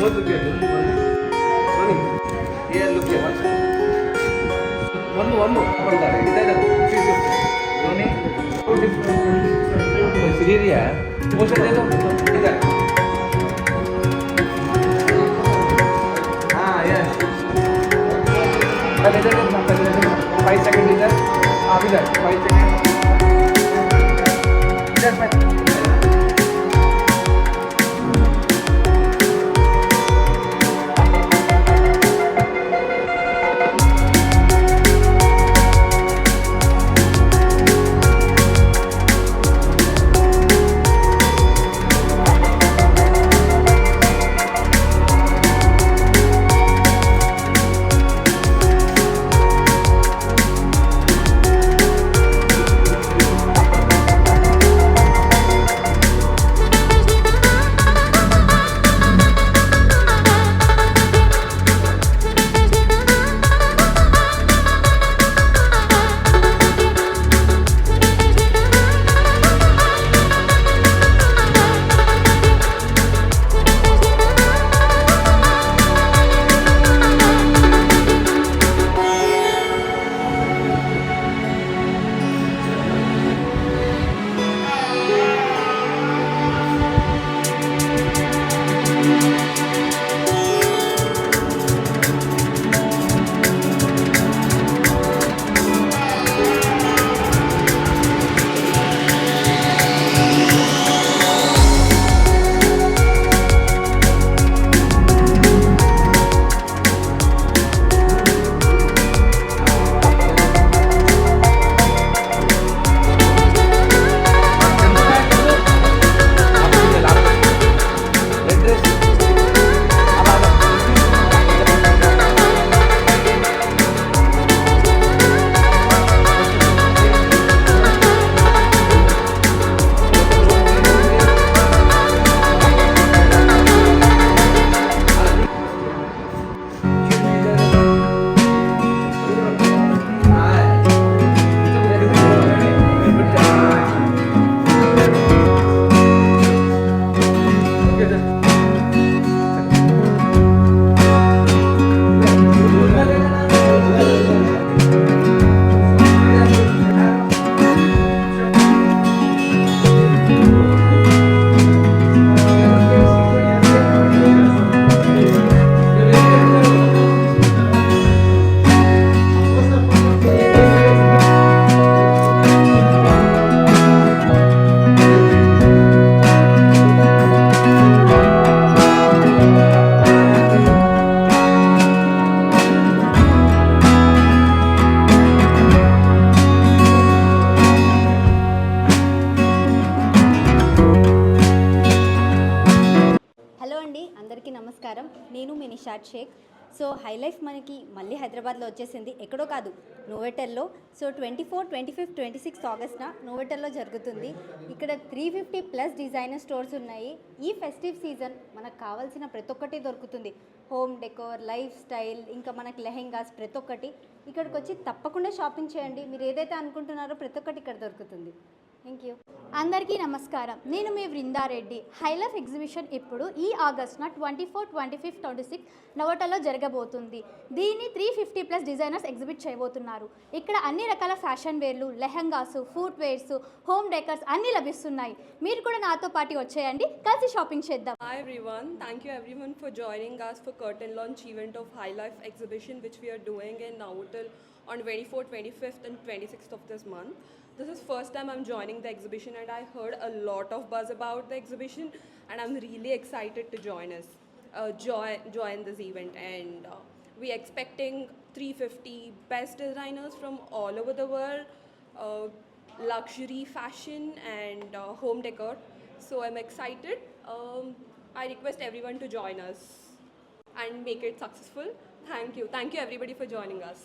Both look at Money. Here, look at one more. One more. Money. Syria. Motion दे दो. इधर. हाँ, yes. पहले इधर 5 सेकंड इधर. आप इधर 5 सेकंड. इधर 5. అందరికీ నమస్కారం. నేను మీ Nishad Sheikh. So Hi Life మనకి మళ్ళీ హైదరాబాద్లో వచ్చేసింది, ఎక్కడో కాదు నోవెటల్లో. సో 24, 25, 26 ఆగస్ట్న నోవెటల్లో జరుగుతుంది. ఇక్కడ 350+ డిజైనర్ స్టోర్స్ ఉన్నాయి. ఈ ఫెస్టివ్ సీజన్ మనకు కావాల్సిన ప్రతి ఒక్కటి దొరుకుతుంది. హోమ్ డెకోర్, లైఫ్ స్టైల్, ఇంకా మనకి లెహెంగాస్, ప్రతి ఒక్కటి ఇక్కడికి వచ్చి తప్పకుండా షాపింగ్ చేయండి. మీరు ఏదైతే అనుకుంటున్నారో ప్రతి ఒక్కటి ఇక్కడ దొరుకుతుంది. Thank you. అందరికీ నమస్కారం. నేను మీ వృందారెడ్డి. హై లైఫ్ ఎగ్జిబిషన్ ఇప్పుడు ఈ ఆగస్టున 24, 25, 26 నోవోటల్లో జరగబోతుంది. దీన్ని 350+ డిజైనర్స్ ఎగ్జిబిట్ చేయబోతున్నారు. ఇక్కడ అన్ని రకాల ఫ్యాషన్ వేర్లు, lehengas, foot wears, home decors అన్నీ లభిస్తున్నాయి. మీరు కూడా నాతో పాటు వచ్చేయండి, కలిసి షాపింగ్ చేద్దాం. Hi everyone, thank you everyone for joining us for curtain launch event of High Life exhibition which we are doing in Novotel on 24th, 25th and 26th of this month. This is first time I'm joining the exhibition and I heard a lot of buzz about the exhibition and I'm really excited to join this event, and we expecting 350 best designers from all over the world, luxury fashion and home decor. So I'm excited. I request everyone to join us and make it successful. Thank you everybody for joining us.